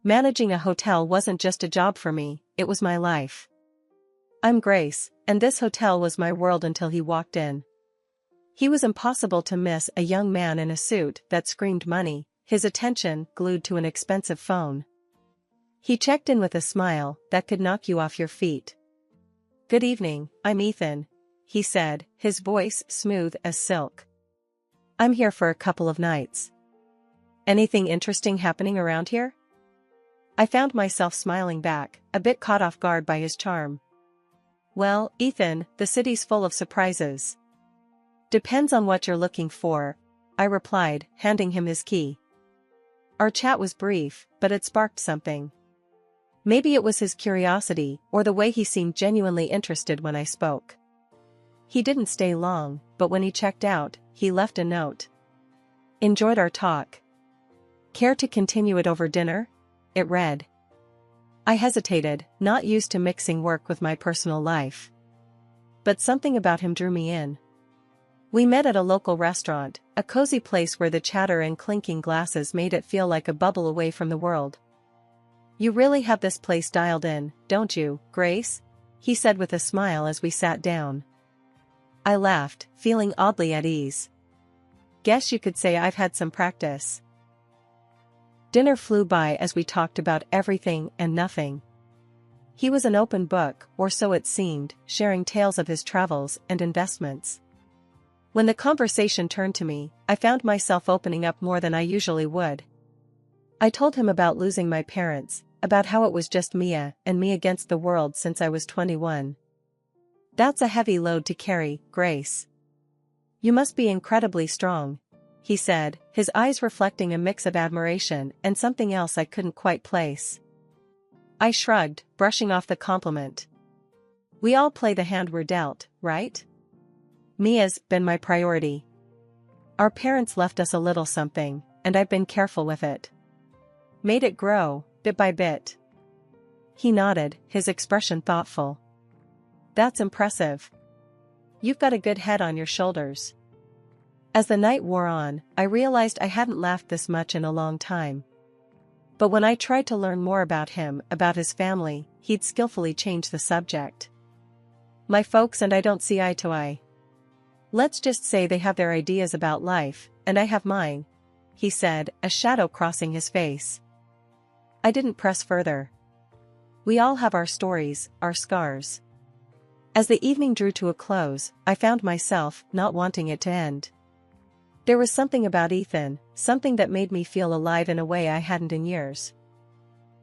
Managing a hotel wasn't just a job for me, it was my life. I'm Grace, and this hotel was my world until he walked in. He was impossible to miss, a young man in a suit that screamed money, his attention glued to an expensive phone. He checked in with a smile that could knock you off your feet. "Good evening, I'm Ethan," he said, his voice smooth as silk. "I'm here for a couple of nights. Anything interesting happening around here?" I found myself smiling back, a bit caught off guard by his charm. "Well, Ethan, the city's full of surprises." "Depends on what you're looking for," I replied, handing him his key. Our chat was brief, but it sparked something. Maybe it was his curiosity, or the way he seemed genuinely interested when I spoke. He didn't stay long, but when he checked out, he left a note. "Enjoyed our talk. Care to continue it over dinner?" It read. I hesitated, not used to mixing work with my personal life. But something about him drew me in. We met at a local restaurant, a cozy place where the chatter and clinking glasses made it feel like a bubble away from the world. "You really have this place dialed in, don't you, Grace?" he said with a smile as we sat down. I laughed, feeling oddly at ease. "Guess you could say I've had some practice." Dinner flew by as we talked about everything and nothing. He was an open book, or so it seemed, sharing tales of his travels and investments. When the conversation turned to me, I found myself opening up more than I usually would. I told him about losing my parents, about how it was just Mia and me against the world since I was 21. "That's a heavy load to carry, Grace. You must be incredibly strong," he said, his eyes reflecting a mix of admiration and something else I couldn't quite place. I shrugged, brushing off the compliment. "We all play the hand we're dealt, right? Mia's been my priority. Our parents left us a little something, and I've been careful with it. Made it grow, bit by bit." He nodded, his expression thoughtful. "That's impressive. You've got a good head on your shoulders." As the night wore on, I realized I hadn't laughed this much in a long time. But when I tried to learn more about him, about his family, he'd skillfully change the subject. "My folks and I don't see eye to eye. Let's just say they have their ideas about life, and I have mine," he said, a shadow crossing his face. I didn't press further. We all have our stories, our scars. As the evening drew to a close, I found myself not wanting it to end. There was something about Ethan, something that made me feel alive in a way I hadn't in years.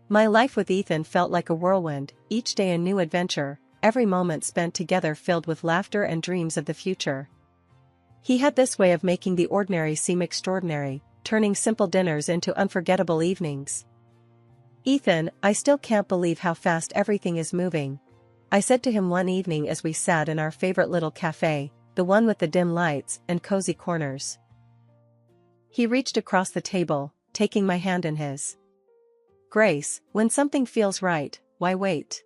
My life with Ethan felt like a whirlwind, each day a new adventure, every moment spent together filled with laughter and dreams of the future. He had this way of making the ordinary seem extraordinary, turning simple dinners into unforgettable evenings. "Ethan, I still can't believe how fast everything is moving," I said to him one evening as we sat in our favorite little cafe, the one with the dim lights and cozy corners. He reached across the table, taking my hand in his. "Grace, when something feels right, why wait?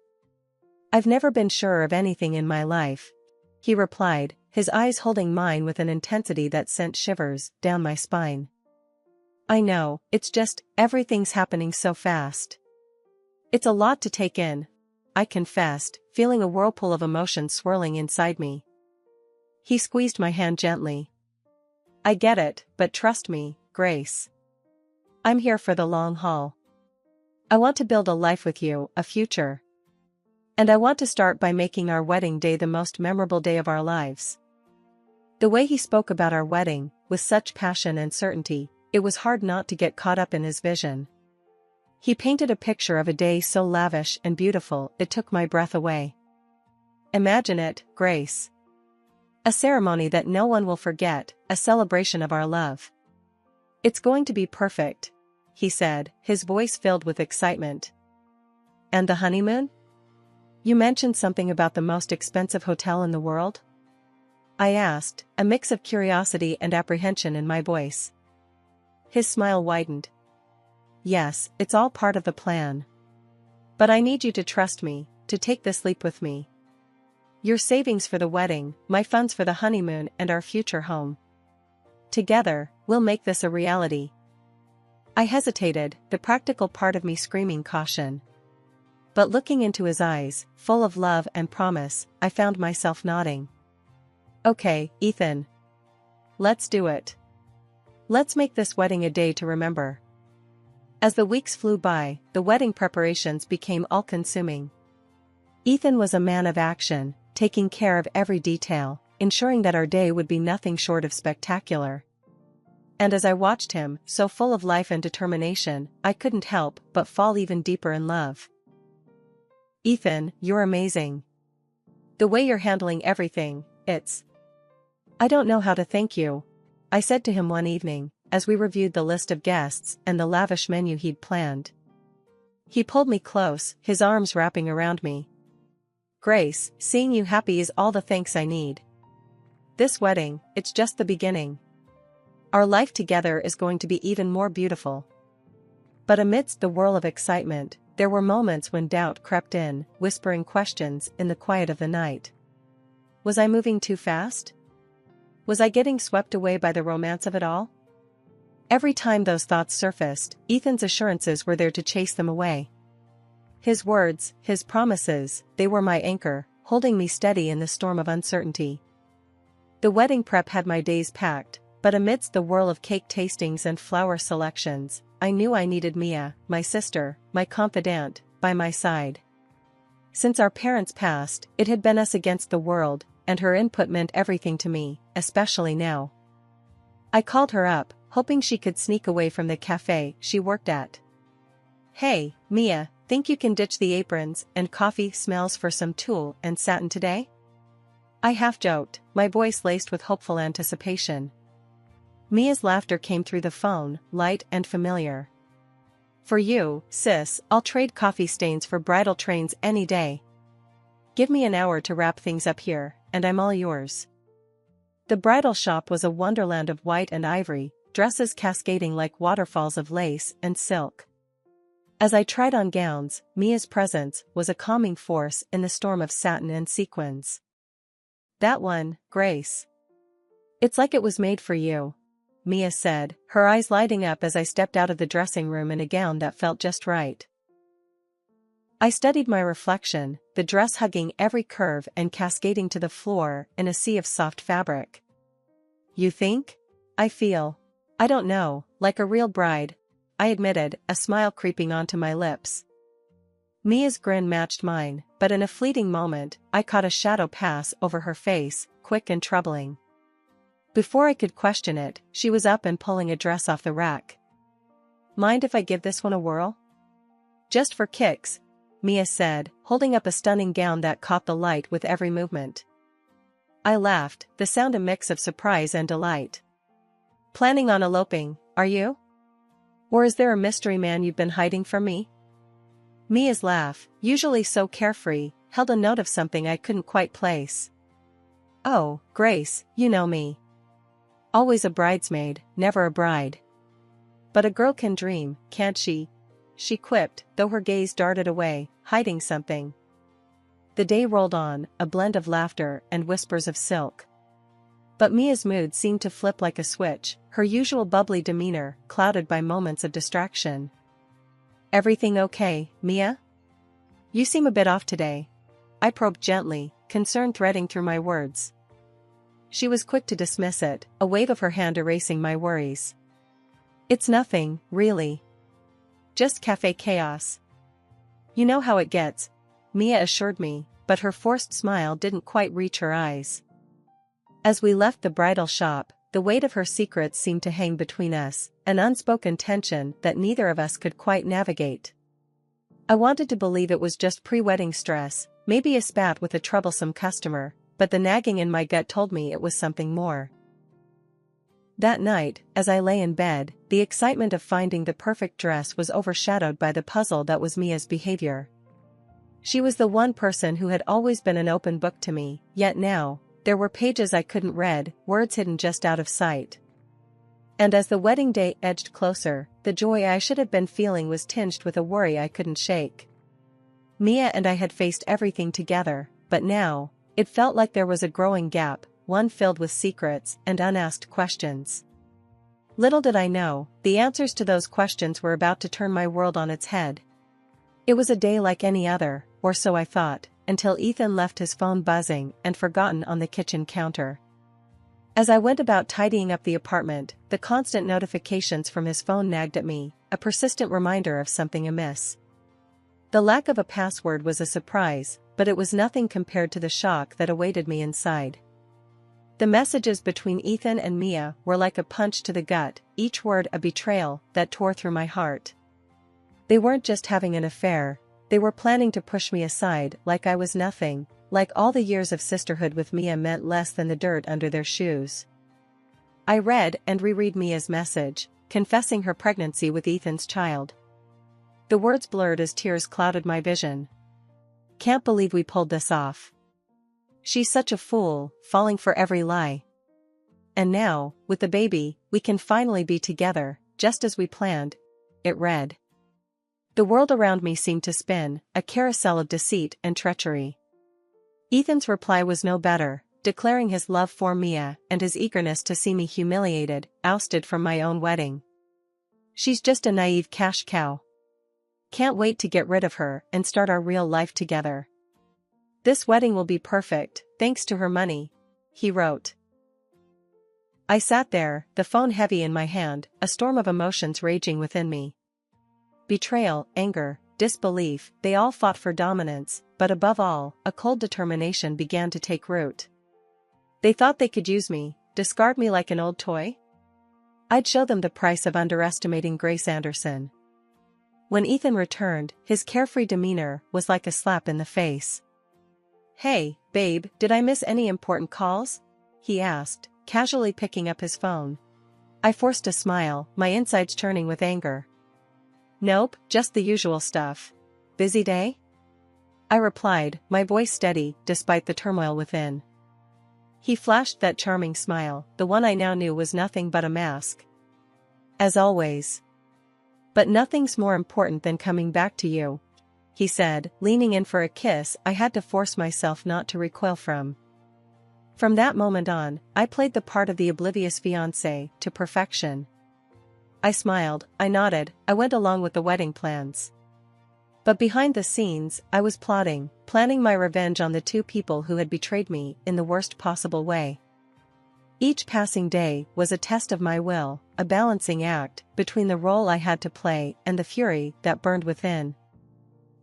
I've never been surer of anything in my life," he replied, his eyes holding mine with an intensity that sent shivers down my spine. "I know, it's just, everything's happening so fast. It's a lot to take in," I confessed, feeling a whirlpool of emotion swirling inside me. He squeezed my hand gently. "I get it, but trust me, Grace. I'm here for the long haul. I want to build a life with you, a future. And I want to start by making our wedding day the most memorable day of our lives." The way he spoke about our wedding, with such passion and certainty, it was hard not to get caught up in his vision. He painted a picture of a day so lavish and beautiful it took my breath away. "Imagine it, Grace. A ceremony that no one will forget, a celebration of our love. It's going to be perfect," he said, his voice filled with excitement. "And the honeymoon? You mentioned something about the most expensive hotel in the world?" I asked, a mix of curiosity and apprehension in my voice. His smile widened. "Yes, it's all part of the plan. But I need you to trust me, to take this leap with me. Your savings for the wedding, my funds for the honeymoon and our future home. Together, we'll make this a reality." I hesitated, the practical part of me screaming caution. But looking into his eyes, full of love and promise, I found myself nodding. Okay, Ethan. Let's do it. Let's make this wedding a day to remember. As the weeks flew by, the wedding preparations became all-consuming. Ethan was a man of action, taking care of every detail, ensuring that our day would be nothing short of spectacular. And as I watched him, so full of life and determination, I couldn't help but fall even deeper in love. Ethan, you're amazing. The way you're handling everything, I don't know how to thank you, I said to him one evening, as we reviewed the list of guests and the lavish menu he'd planned. He pulled me close, his arms wrapping around me. Grace, seeing you happy is all the thanks I need. This wedding, it's just the beginning. Our life together is going to be even more beautiful. But amidst the whirl of excitement, there were moments when doubt crept in, whispering questions in the quiet of the night. Was I moving too fast? Was I getting swept away by the romance of it all? Every time those thoughts surfaced, Ethan's assurances were there to chase them away. His words, his promises, they were my anchor, holding me steady in the storm of uncertainty. The wedding prep had my days packed, but amidst the whirl of cake tastings and flower selections, I knew I needed Mia, my sister, my confidant, by my side. Since our parents passed, it had been us against the world, and her input meant everything to me, especially now. I called her up, hoping she could sneak away from the cafe she worked at. Hey, Mia, think you can ditch the aprons and coffee smells for some tulle and satin today? I half joked, my voice laced with hopeful anticipation. Mia's laughter came through the phone, light and familiar. For you, sis, I'll trade coffee stains for bridal trains any day. Give me an hour to wrap things up here, and I'm all yours. The bridal shop was a wonderland of white and ivory, dresses cascading like waterfalls of lace and silk. As I tried on gowns, Mia's presence was a calming force in the storm of satin and sequins. That one, Grace. It's like it was made for you, Mia said, her eyes lighting up as I stepped out of the dressing room in a gown that felt just right. I studied my reflection, the dress hugging every curve and cascading to the floor in a sea of soft fabric. You think? I feel. I don't know, like a real bride, I admitted, a smile creeping onto my lips. Mia's grin matched mine, but in a fleeting moment, I caught a shadow pass over her face, quick and troubling. Before I could question it, she was up and pulling a dress off the rack. Mind if I give this one a whirl? Just for kicks, Mia said, holding up a stunning gown that caught the light with every movement. I laughed, the sound a mix of surprise and delight. Planning on eloping, are you? Or is there a mystery man you've been hiding from me? Mia's laugh, usually so carefree, held a note of something I couldn't quite place. Oh, Grace, you know me. Always a bridesmaid, never a bride. But a girl can dream, can't she? She quipped, though her gaze darted away, hiding something. The day rolled on, a blend of laughter and whispers of silk. But Mia's mood seemed to flip like a switch, her usual bubbly demeanor clouded by moments of distraction. Everything okay, Mia? You seem a bit off today. I probed gently, concern threading through my words. She was quick to dismiss it, a wave of her hand erasing my worries. It's nothing, really. Just cafe chaos. You know how it gets, Mia assured me, but her forced smile didn't quite reach her eyes. As we left the bridal shop, the weight of her secrets seemed to hang between us, an unspoken tension that neither of us could quite navigate. I wanted to believe it was just pre-wedding stress, maybe a spat with a troublesome customer, but the nagging in my gut told me it was something more. That night, as I lay in bed, the excitement of finding the perfect dress was overshadowed by the puzzle that was Mia's behavior. She was the one person who had always been an open book to me, yet now, there were pages I couldn't read, words hidden just out of sight. And as the wedding day edged closer, the joy I should have been feeling was tinged with a worry I couldn't shake. Mia and I had faced everything together, but now, it felt like there was a growing gap, one filled with secrets and unasked questions. Little did I know, the answers to those questions were about to turn my world on its head. It was a day like any other, or so I thought, until Ethan left his phone buzzing and forgotten on the kitchen counter. As I went about tidying up the apartment, the constant notifications from his phone nagged at me, a persistent reminder of something amiss. The lack of a password was a surprise, but it was nothing compared to the shock that awaited me inside. The messages between Ethan and Mia were like a punch to the gut, each word a betrayal that tore through my heart. They weren't just having an affair, they were planning to push me aside like I was nothing, like all the years of sisterhood with Mia meant less than the dirt under their shoes. I read and reread Mia's message, confessing her pregnancy with Ethan's child. The words blurred as tears clouded my vision. Can't believe we pulled this off. She's such a fool, falling for every lie. And now, with the baby, we can finally be together, just as we planned, it read. The world around me seemed to spin, a carousel of deceit and treachery. Ethan's reply was no better, declaring his love for Mia and his eagerness to see me humiliated, ousted from my own wedding. She's just a naive cash cow. Can't wait to get rid of her and start our real life together. This wedding will be perfect, thanks to her money, he wrote. I sat there, the phone heavy in my hand, a storm of emotions raging within me. Betrayal, anger, disbelief, they all fought for dominance, but above all, a cold determination began to take root. They thought they could use me, discard me like an old toy? I'd show them the price of underestimating Grace Anderson. When Ethan returned, his carefree demeanor was like a slap in the face. Hey, babe, did I miss any important calls? He asked, casually picking up his phone. I forced a smile, my insides churning with anger. Nope, just the usual stuff. Busy day? I replied, my voice steady, despite the turmoil within. He flashed that charming smile, the one I now knew was nothing but a mask. As always. But nothing's more important than coming back to you, he said, leaning in for a kiss I had to force myself not to recoil from. From that moment on, I played the part of the oblivious fiancé to perfection. I smiled, I nodded, I went along with the wedding plans. But behind the scenes, I was planning my revenge on the two people who had betrayed me in the worst possible way. Each passing day was a test of my will, a balancing act between the role I had to play and the fury that burned within.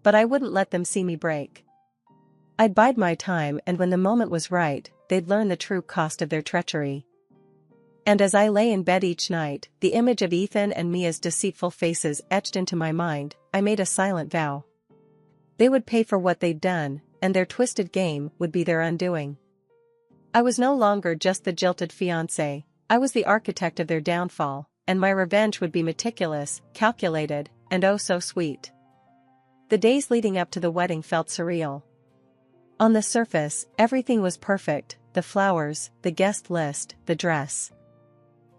But I wouldn't let them see me break. I'd bide my time, and when the moment was right, they'd learn the true cost of their treachery. And as I lay in bed each night, the image of Ethan and Mia's deceitful faces etched into my mind, I made a silent vow. They would pay for what they'd done, and their twisted game would be their undoing. I was no longer just the jilted fiancé, I was the architect of their downfall, and my revenge would be meticulous, calculated, and oh so sweet. The days leading up to the wedding felt surreal. On the surface, everything was perfect, the flowers, the guest list, the dress.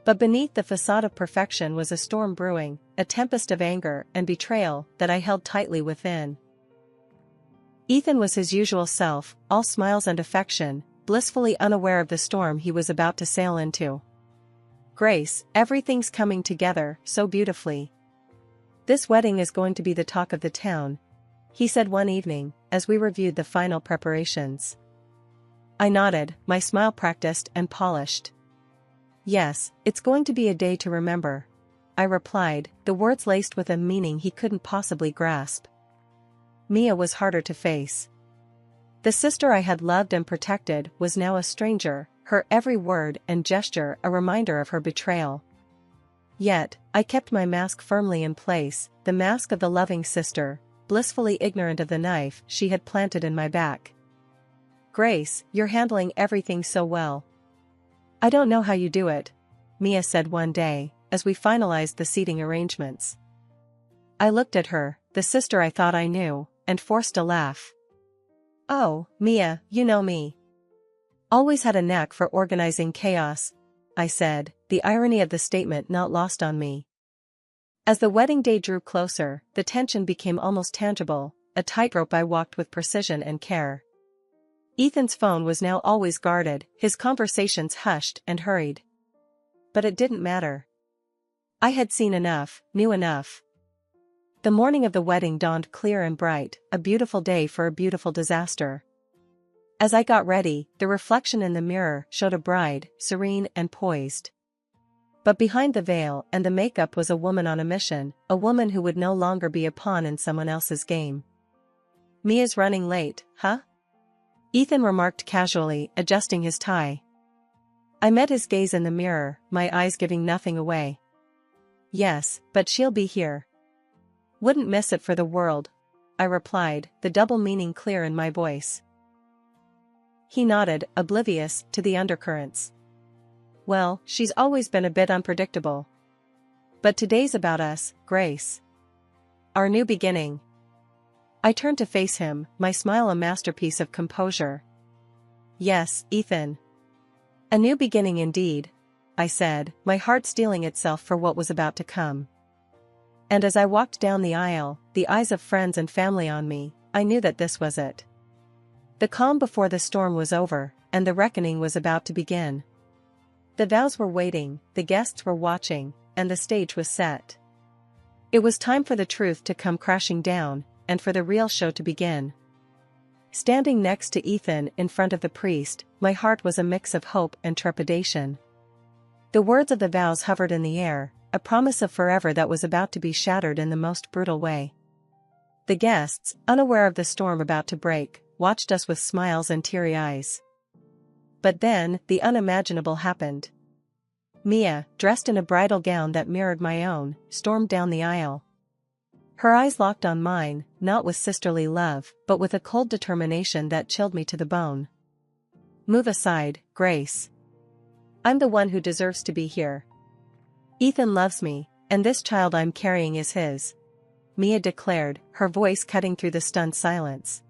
But beneath the facade of perfection was a storm brewing, a tempest of anger and betrayal that I held tightly within. Ethan was his usual self, all smiles and affection, blissfully unaware of the storm he was about to sail into. Grace, everything's coming together so beautifully. This wedding is going to be the talk of the town, he said one evening, as we reviewed the final preparations. I nodded, my smile practiced and polished. Yes, it's going to be a day to remember, I replied, the words laced with a meaning he couldn't possibly grasp. Mia was harder to face. The sister I had loved and protected was now a stranger, her every word and gesture a reminder of her betrayal. Yet, I kept my mask firmly in place, the mask of the loving sister, blissfully ignorant of the knife she had planted in my back. Grace, you're handling everything so well. I don't know how you do it, Mia said one day, as we finalized the seating arrangements. I looked at her, the sister I thought I knew, and forced a laugh. Oh, Mia, you know me. Always had a knack for organizing chaos, I said, the irony of the statement not lost on me. As the wedding day drew closer, the tension became almost tangible, a tightrope I walked with precision and care. Ethan's phone was now always guarded, his conversations hushed and hurried. But it didn't matter. I had seen enough, knew enough. The morning of the wedding dawned clear and bright, a beautiful day for a beautiful disaster. As I got ready, the reflection in the mirror showed a bride, serene and poised. But behind the veil and the makeup was a woman on a mission, a woman who would no longer be a pawn in someone else's game. "Mia's running late, huh?" Ethan remarked casually, adjusting his tie. I met his gaze in the mirror, my eyes giving nothing away. "Yes, but she'll be here. Wouldn't miss it for the world," I replied, the double meaning clear in my voice. He nodded, oblivious to the undercurrents. "Well, she's always been a bit unpredictable. But today's about us, Grace. Our new beginning." I turned to face him, my smile a masterpiece of composure. "Yes, Ethan. A new beginning indeed," I said, my heart steeling itself for what was about to come. And as I walked down the aisle, the eyes of friends and family on me, I knew that this was it. The calm before the storm was over, and the reckoning was about to begin. The vows were waiting, the guests were watching, and the stage was set. It was time for the truth to come crashing down, and for the real show to begin. Standing next to Ethan in front of the priest, my heart was a mix of hope and trepidation. The words of the vows hovered in the air, a promise of forever that was about to be shattered in the most brutal way. The guests, unaware of the storm about to break, watched us with smiles and teary eyes. But then, the unimaginable happened. Mia, dressed in a bridal gown that mirrored my own, stormed down the aisle. Her eyes locked on mine, not with sisterly love, but with a cold determination that chilled me to the bone. "Move aside, Grace. I'm the one who deserves to be here. Ethan loves me, and this child I'm carrying is his," Mia declared, her voice cutting through the stunned silence.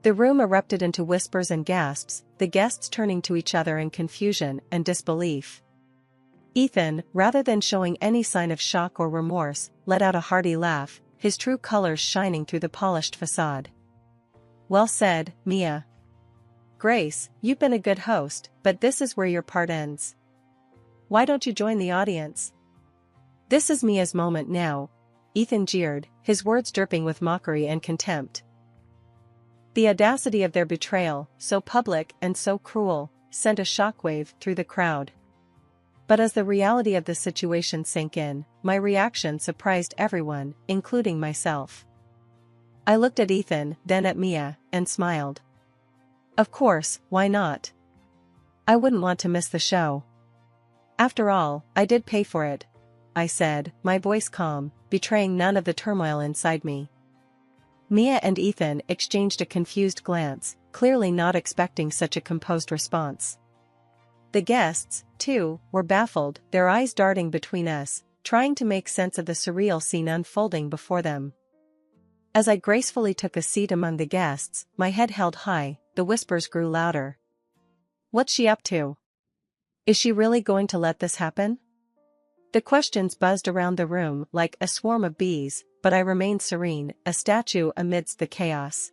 The room erupted into whispers and gasps, the guests turning to each other in confusion and disbelief. Ethan, rather than showing any sign of shock or remorse, let out a hearty laugh, his true colors shining through the polished facade. "Well said, Mia. Grace, you've been a good host, but this is where your part ends. Why don't you join the audience? This is Mia's moment now," Ethan jeered, his words dripping with mockery and contempt. The audacity of their betrayal, so public and so cruel, sent a shockwave through the crowd. But as the reality of the situation sank in, my reaction surprised everyone, including myself. I looked at Ethan, then at Mia, and smiled. Of course, why not? I wouldn't want to miss the show. After all, I did pay for it, I said, my voice calm, betraying none of the turmoil inside me. Mia and Ethan exchanged a confused glance, clearly not expecting such a composed response. The guests, too, were baffled, their eyes darting between us, trying to make sense of the surreal scene unfolding before them. As I gracefully took a seat among the guests, my head held high, the whispers grew louder. What's she up to? Is she really going to let this happen? The questions buzzed around the room like a swarm of bees, but I remained serene, a statue amidst the chaos.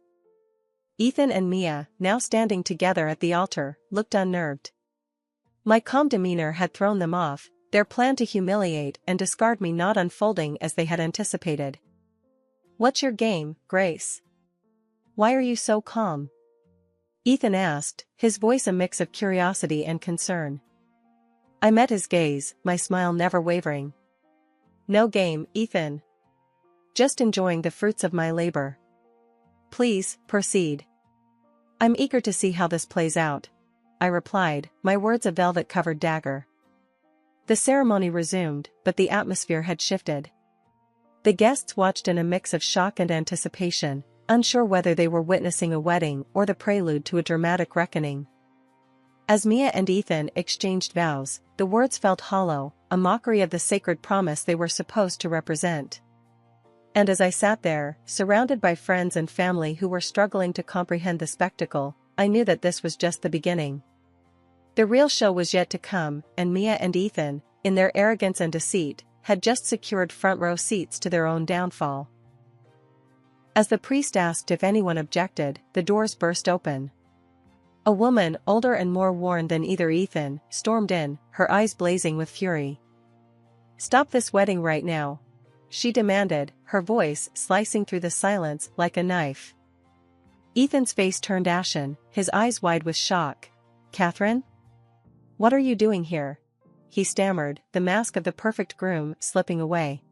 Ethan and Mia, now standing together at the altar, looked unnerved. My calm demeanor had thrown them off, their plan to humiliate and discard me not unfolding as they had anticipated. What's your game, Grace? Why are you so calm? Ethan asked, his voice a mix of curiosity and concern. I met his gaze, my smile never wavering. No game, Ethan. Just enjoying the fruits of my labor. Please, proceed. I'm eager to see how this plays out, I replied, my words a velvet-covered dagger. The ceremony resumed, but the atmosphere had shifted. The guests watched in a mix of shock and anticipation, unsure whether they were witnessing a wedding or the prelude to a dramatic reckoning. As Mia and Ethan exchanged vows, the words felt hollow, a mockery of the sacred promise they were supposed to represent. And as I sat there, surrounded by friends and family who were struggling to comprehend the spectacle, I knew that this was just the beginning. The real show was yet to come, and Mia and Ethan, in their arrogance and deceit, had just secured front-row seats to their own downfall. As the priest asked if anyone objected, the doors burst open. A woman, older and more worn than either Ethan, stormed in, her eyes blazing with fury. Stop this wedding right now, she demanded, her voice slicing through the silence like a knife. Ethan's face turned ashen, his eyes wide with shock. Catherine? What are you doing here? He stammered, the mask of the perfect groom slipping away.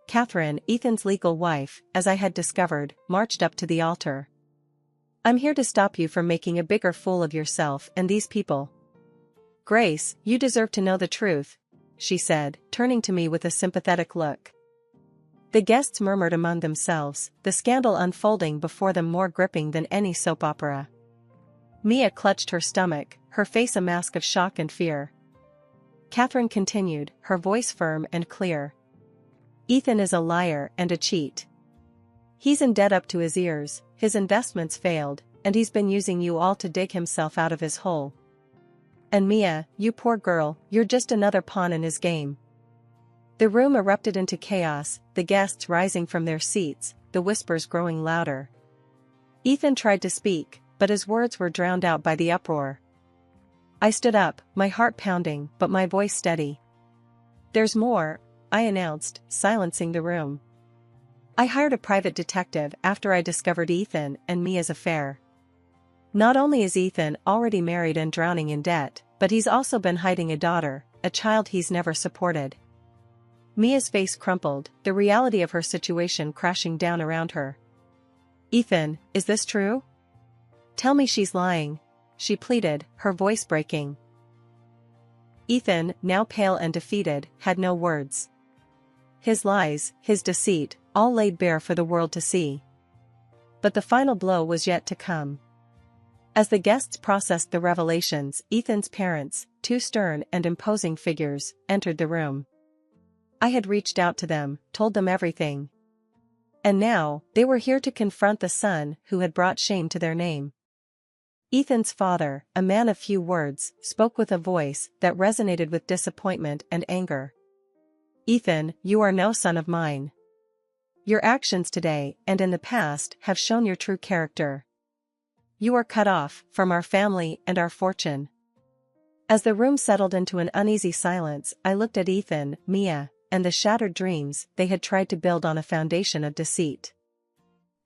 Catherine, Ethan's legal wife, as I had discovered, marched up to the altar. I'm here to stop you from making a bigger fool of yourself and these people. Grace, you deserve to know the truth, she said, turning to me with a sympathetic look. The guests murmured among themselves, the scandal unfolding before them more gripping than any soap opera. Mia clutched her stomach, her face a mask of shock and fear. Catherine continued, her voice firm and clear. Ethan is a liar and a cheat. He's in debt up to his ears, his investments failed, and he's been using you all to dig himself out of his hole. And Mia, you poor girl, you're just another pawn in his game. The room erupted into chaos, the guests rising from their seats, the whispers growing louder. Ethan tried to speak, but his words were drowned out by the uproar. I stood up, my heart pounding, but my voice steady. There's more, I announced, silencing the room. I hired a private detective after I discovered Ethan and Mia's affair. Not only is Ethan already married and drowning in debt, but he's also been hiding a daughter, a child he's never supported. Mia's face crumpled, the reality of her situation crashing down around her. Ethan, is this true? Tell me she's lying, she pleaded, her voice breaking. Ethan, now pale and defeated, had no words. His lies, his deceit, all laid bare for the world to see. But the final blow was yet to come. As the guests processed the revelations, Ethan's parents, two stern and imposing figures, entered the room. I had reached out to them, told them everything. And now, they were here to confront the son who had brought shame to their name. Ethan's father, a man of few words, spoke with a voice that resonated with disappointment and anger. Ethan, you are no son of mine. Your actions today and in the past have shown your true character. You are cut off from our family and our fortune. As the room settled into an uneasy silence, I looked at Ethan, Mia, and the shattered dreams they had tried to build on a foundation of deceit.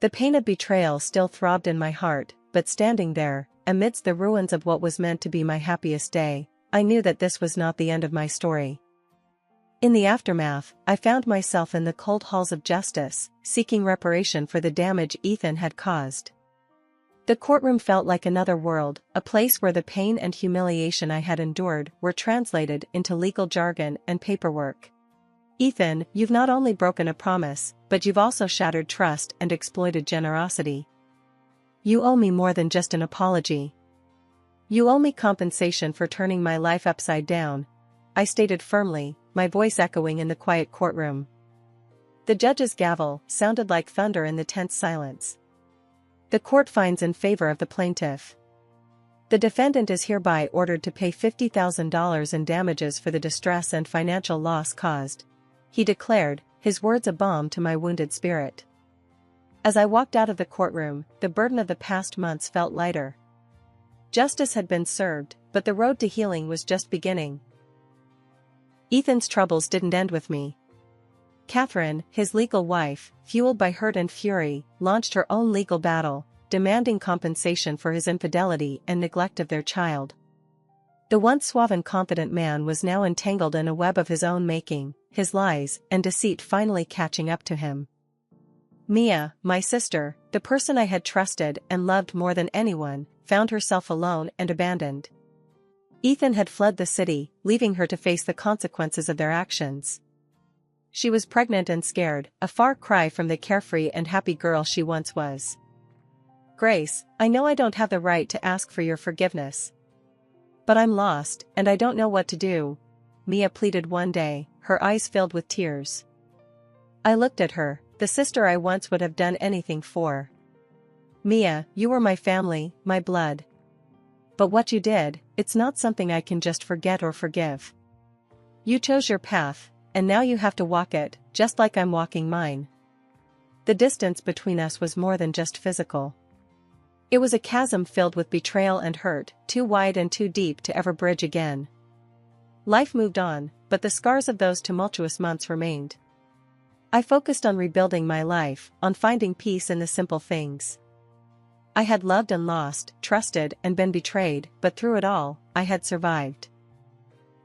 The pain of betrayal still throbbed in my heart, but standing there, amidst the ruins of what was meant to be my happiest day, I knew that this was not the end of my story. In the aftermath, I found myself in the cold halls of justice, seeking reparation for the damage Ethan had caused. The courtroom felt like another world, a place where the pain and humiliation I had endured were translated into legal jargon and paperwork. Ethan, you've not only broken a promise, but you've also shattered trust and exploited generosity. You owe me more than just an apology. You owe me compensation for turning my life upside down, I stated firmly, my voice echoing in the quiet courtroom. The judge's gavel sounded like thunder in the tense silence. The court finds in favor of the plaintiff. The defendant is hereby ordered to pay $50,000 in damages for the distress and financial loss caused, he declared, his words a balm to my wounded spirit. As I walked out of the courtroom, the burden of the past months felt lighter. Justice had been served, but the road to healing was just beginning. Ethan's troubles didn't end with me. Catherine, his legal wife, fueled by hurt and fury, launched her own legal battle, demanding compensation for his infidelity and neglect of their child. The once suave and confident man was now entangled in a web of his own making, his lies and deceit finally catching up to him. Mia, my sister, the person I had trusted and loved more than anyone, found herself alone and abandoned. Ethan had fled the city, leaving her to face the consequences of their actions. She was pregnant and scared, a far cry from the carefree and happy girl she once was. Grace, I know I don't have the right to ask for your forgiveness. But I'm lost, and I don't know what to do, Mia pleaded one day, her eyes filled with tears. I looked at her, the sister I once would have done anything for. Mia, you were my family, my blood. But what you did, it's not something I can just forget or forgive. You chose your path, and now you have to walk it, just like I'm walking mine. The distance between us was more than just physical. It was a chasm filled with betrayal and hurt, too wide and too deep to ever bridge again. Life moved on, but the scars of those tumultuous months remained. I focused on rebuilding my life, on finding peace in the simple things. I had loved and lost, trusted and been betrayed, but through it all, I had survived.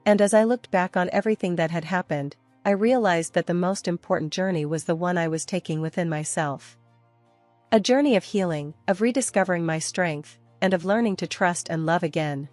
And as I looked back on everything that had happened, I realized that the most important journey was the one I was taking within myself. A journey of healing, of rediscovering my strength, and of learning to trust and love again.